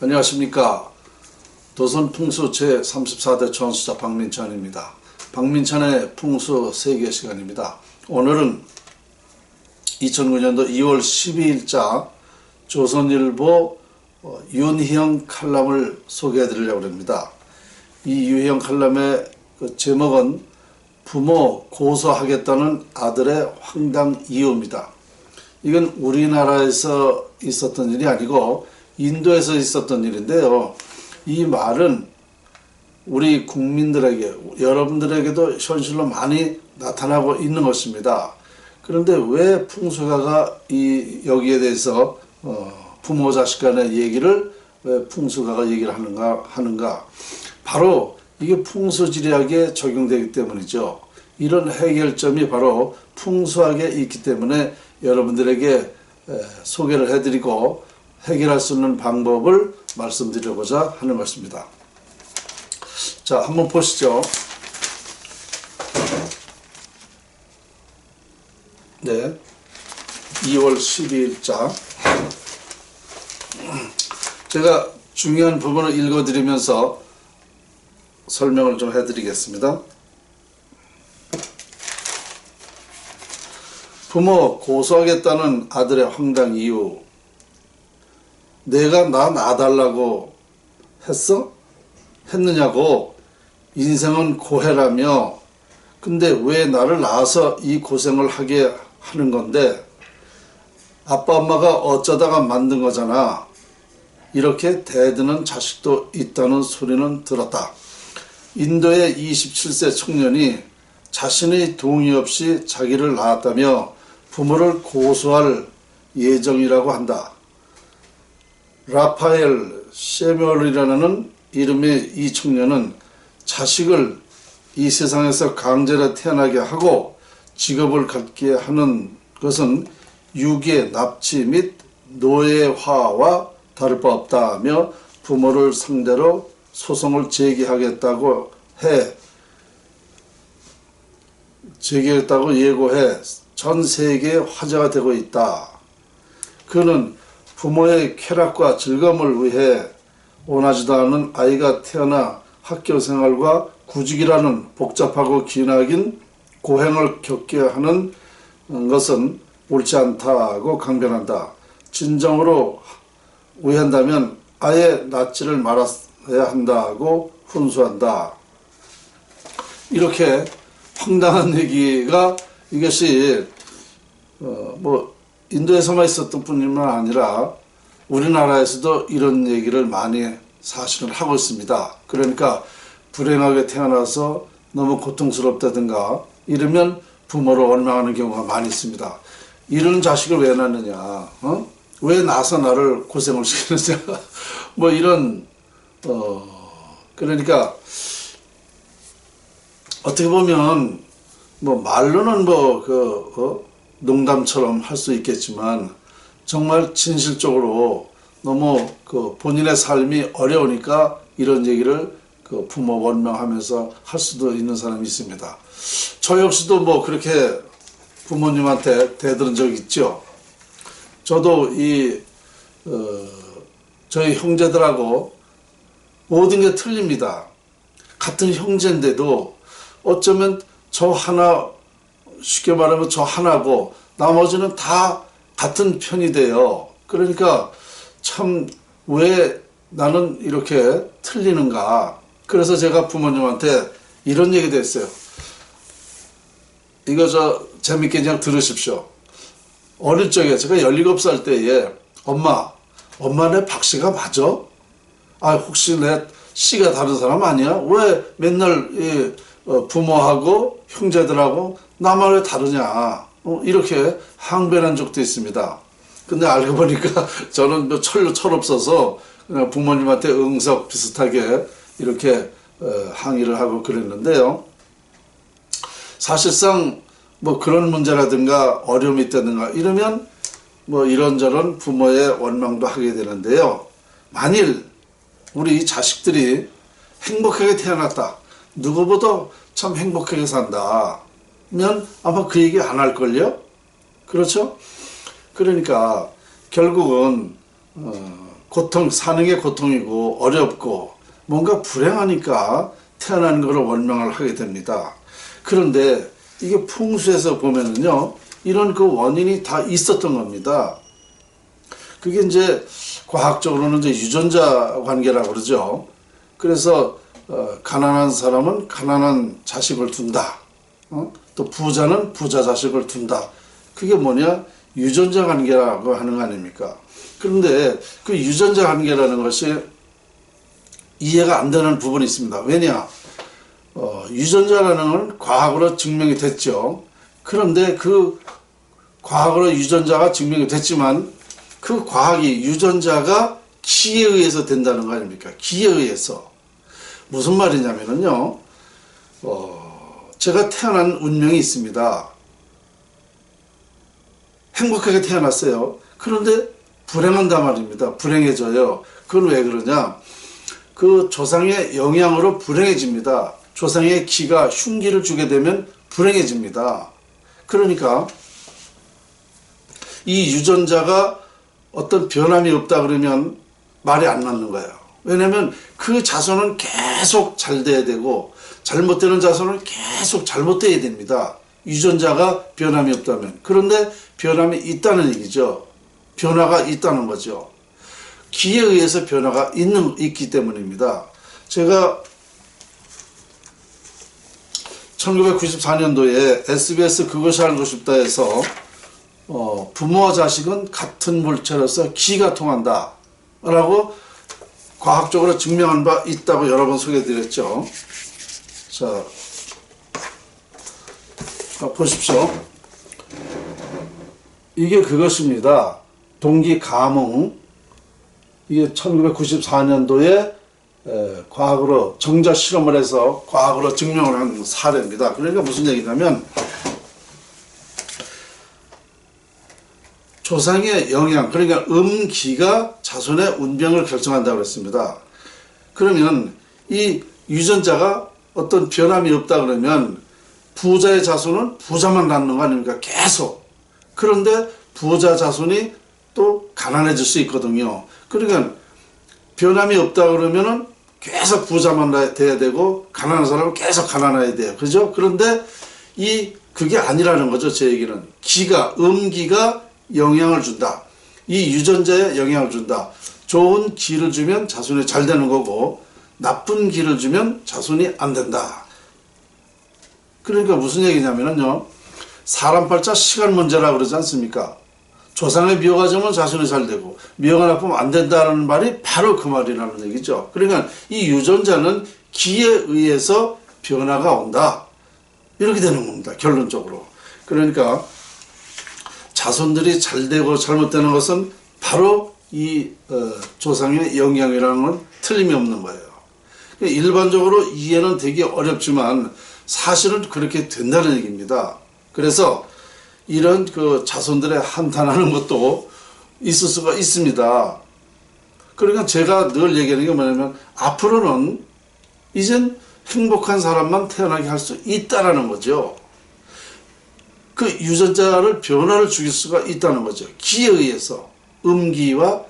안녕하십니까. 도선풍수 제34대 천수자 박민찬입니다. 박민찬의 풍수 세계 시간입니다. 오늘은 2009년도 2월 12일자 조선일보 윤희영 칼럼을 소개해 드리려고 합니다. 이 윤희영 칼럼의 제목은 부모 고소하겠다는 아들의 황당 이유입니다. 이건 우리나라에서 있었던 일이 아니고 인도에서 있었던 일인데요. 이 말은 우리 국민들에게, 여러분들에게도 현실로 많이 나타나고 있는 것입니다. 그런데 왜 풍수가가 여기에 대해서 부모 자식 간의 얘기를 왜 풍수가가 얘기를 하는가? 바로 이게 풍수지리학에 적용되기 때문이죠. 이런 해결점이 바로 풍수학에 있기 때문에 여러분들에게 소개를 해드리고 해결할 수 있는 방법을 말씀드리고자 하는 것입니다. 자, 한번 보시죠. 네, 2월 12일자 제가 중요한 부분을 읽어드리면서 설명을 좀 해드리겠습니다. 부모 고소하겠다는 아들의 황당 이유. 내가 나 놔달라고 했느냐고. 인생은 고해라며. 근데 왜 나를 낳아서 이 고생을 하게 하는 건데, 아빠 엄마가 어쩌다가 만든 거잖아. 이렇게 대드는 자식도 있다는 소리는 들었다. 인도의 27세 청년이 자신의 동의 없이 자기를 낳았다며 부모를 고소할 예정이라고 한다. 라파엘 셰뮤얼이라는 이름의 이 청년은 자식을 이 세상에서 강제로 태어나게 하고 직업을 갖게 하는 것은 유괴, 납치 및 노예화와 다를 바 없다며 부모를 상대로 소송을 제기하겠다고 예고해 전 세계에 화제가 되고 있다. 그는 부모의 쾌락과 즐거움을 위해 원하지도 않은 아이가 태어나 학교 생활과 구직이라는 복잡하고 기나긴 고행을 겪게 하는 것은 옳지 않다고 강변한다. 진정으로 위한다면 아예 낳지를 말아야 한다고 훈수한다. 이렇게 황당한 얘기가 이것이 인도에서만 있었던 뿐만 아니라 우리나라에서도 이런 얘기를 많이 사실은 하고 있습니다. 그러니까 불행하게 태어나서 너무 고통스럽다든가 이러면 부모를 원망하는 경우가 많이 있습니다. 이런 자식을 왜 낳느냐, 왜 낳아서 나를 고생을 시키느냐, 이런 그러니까 어떻게 보면 말로는 농담처럼 할 수 있겠지만 정말 진실적으로 너무 본인의 삶이 어려우니까 이런 얘기를 부모 원망하면서 할 수도 있는 사람이 있습니다. 저 역시도 그렇게 부모님한테 대들은 적 있죠. 저도 저희 형제들하고 모든 게 틀립니다. 같은 형제인데도 어쩌면 저 하나, 쉽게 말하면 저 하나고 나머지는 다 같은 편이 돼요. 그러니까 참 왜 나는 이렇게 틀리는가. 그래서 제가 부모님한테 이런 얘기도 했어요. 이거 재밌게 그냥 들으십시오. 어릴 적에 제가 17살 때에 엄마 내 박씨가 맞아? 혹시 내 씨가 다른 사람 아니야? 왜 맨날 부모하고 형제들하고 나만 왜 다르냐? 이렇게 항변한 적도 있습니다. 근데 알고 보니까 저는 철없어서 그냥 부모님한테 응석 비슷하게 이렇게 항의를 하고 그랬는데요. 사실상 그런 문제라든가 어려움이 있다든가 이러면 이런저런 부모의 원망도 하게 되는데요. 만일 우리 자식들이 행복하게 태어났다. 누구보다 참 행복하게 산다. 면 아마 그 얘기 안 할걸요? 그렇죠? 그러니까 결국은 사는 게 고통이고 어렵고 뭔가 불행하니까 태어나는 것을 원망을 하게 됩니다. 그런데 이게 풍수에서 보면은요, 이런 그 원인이 다 있었던 겁니다. 그게 이제 과학적으로는 이제 유전자 관계라고 그러죠. 그래서 가난한 사람은 가난한 자식을 둔다. 또 부자는 부자 자식을 둔다. 그게 뭐냐? 유전자 관계라고 하는 거 아닙니까? 그런데 그 유전자 관계라는 것이 이해가 안 되는 부분이 있습니다. 왜냐? 유전자라는 건 과학으로 증명이 됐죠. 그런데 그 과학으로 유전자가 증명이 됐지만 그 과학이 유전자가 기에 의해서 된다는 거 아닙니까? 기에 의해서. 무슨 말이냐면요. 제가 태어난 운명이 있습니다. 행복하게 태어났어요. 그런데 불행한단 말입니다. 불행해져요. 그건 왜 그러냐? 그 조상의 영향으로 불행해집니다. 조상의 기가 흉기를 주게 되면 불행해집니다. 그러니까 이 유전자가 어떤 변함이 없다 그러면 말이 안 맞는 거예요. 왜냐하면 그 자손은 계속 잘 돼야 되고 잘못되는 자손은 계속 잘못돼야 됩니다. 유전자가 변함이 없다면. 그런데 변함이 있다는 얘기죠. 변화가 있다는 거죠. 기에 의해서 변화가 있기 때문입니다. 제가 1994년도에 SBS 그것이 알고 싶다에서 부모와 자식은 같은 물체로서 기가 통한다 라고 과학적으로 증명한 바 있다고 여러 번 소개해드렸죠. 자, 보십시오. 이게 그것입니다. 동기 감흥. 이게 1994년도에 과학으로 정자 실험을 해서 과학으로 증명을 한 사례입니다. 그러니까 무슨 얘기냐면 조상의 영향, 그러니까 음기가 자손의 운명을 결정한다고 했습니다. 그러면 이 유전자가 어떤 변함이 없다 그러면 부자의 자손은 부자만 낳는 거 아닙니까? 계속. 그런데 부자 자손이 또 가난해질 수 있거든요. 그러니까 변함이 없다 그러면은 계속 부자만 돼야 되고 가난한 사람은 계속 가난해야 돼요. 그죠? 그런데 그게 아니라는 거죠. 제 얘기는. 음기가 영향을 준다. 이 유전자에 영향을 준다. 좋은 기를 주면 자손이 잘 되는 거고 나쁜 기를 주면 자손이 안 된다. 그러니까 무슨 얘기냐면요. 사람 팔자 시간 문제라고 그러지 않습니까? 조상의 미호가 좋으면 자손이 잘 되고 미호가 나쁘면 안 된다는 말이 바로 그 말이라는 얘기죠. 그러니까 이 유전자는 기에 의해서 변화가 온다. 이렇게 되는 겁니다. 결론적으로. 그러니까 자손들이 잘 되고 잘못되는 것은 바로 이 조상의 영향이라는 건 틀림이 없는 거예요. 일반적으로 이해는 되게 어렵지만 사실은 그렇게 된다는 얘기입니다. 그래서 이런 그 자손들의 한탄하는 것도 있을 수가 있습니다. 그러니까 제가 늘 얘기하는 게 뭐냐면 앞으로는 이젠 행복한 사람만 태어나게 할 수 있다라는 거죠. 그 유전자를 변화를 주길 수가 있다는 거죠. 기에 의해서, 음기와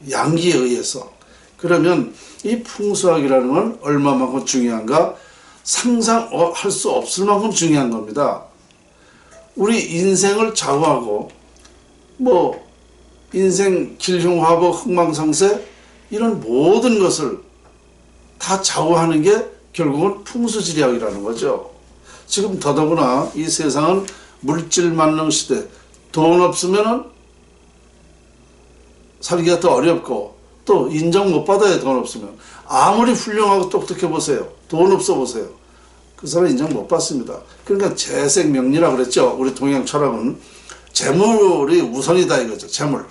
양기에 의해서. 그러면 이 풍수학이라는 건 얼마만큼 중요한가? 상상할 수 없을 만큼 중요한 겁니다. 우리 인생을 좌우하고 인생 길흉화복 흥망성쇠 이런 모든 것을 다 좌우하는 게 결국은 풍수지리학이라는 거죠. 지금 더더구나 이 세상은 물질 만능 시대, 돈 없으면은 살기가 더 어렵고 또 인정 못 받아야 돈 없으면. 아무리 훌륭하고 똑똑해 보세요. 돈 없어 보세요. 그 사람 인정 못 받습니다. 그러니까 재생명리라고 그랬죠. 우리 동양 철학은 재물이 우선이다 이거죠. 재물.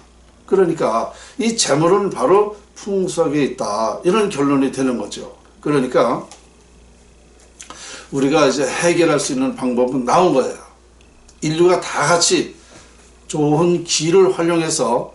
그러니까 이 재물은 바로 풍수학에 있다. 이런 결론이 되는 거죠. 그러니까 우리가 이제 해결할 수 있는 방법은 나온 거예요. 인류가 다 같이 좋은 기를 활용해서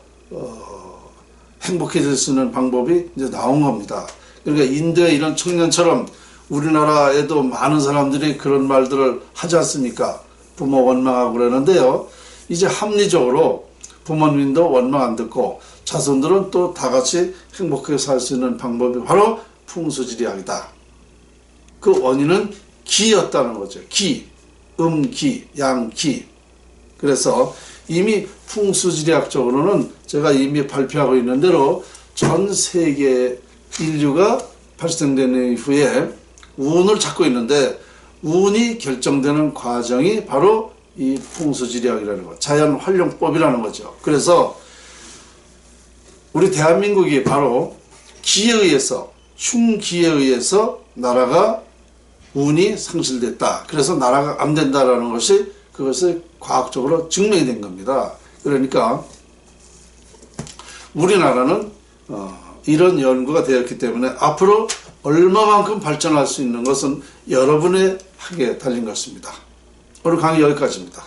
행복해질 수 있는 방법이 이제 나온 겁니다. 그러니까 인도의 이런 청년처럼 우리나라에도 많은 사람들이 그런 말들을 하지 않습니까? 부모 원망하고 그러는데요. 이제 합리적으로 부모님도 원망 안 듣고 자손들은 또 다 같이 행복하게 살 수 있는 방법이 바로 풍수지리학이다. 그 원인은 기였다는 거죠. 기, 음기, 양기. 그래서 이미 풍수지리학적으로는 제가 이미 발표하고 있는 대로 전 세계 인류가 발생된 이후에 운을 찾고 있는데 운이 결정되는 과정이 바로 이 풍수지리학이라는 거, 자연활용법이라는 거죠. 그래서 우리 대한민국이 바로 기에 의해서, 흉기에 의해서 나라가 운이 상실됐다. 그래서 나라가 안 된다라는 것이 그것이 과학적으로 증명이 된 겁니다. 그러니까 우리나라는 이런 연구가 되었기 때문에 앞으로 얼마만큼 발전할 수 있는 것은 여러분의 학에 달린 것입니다. 오늘 강의 여기까지입니다.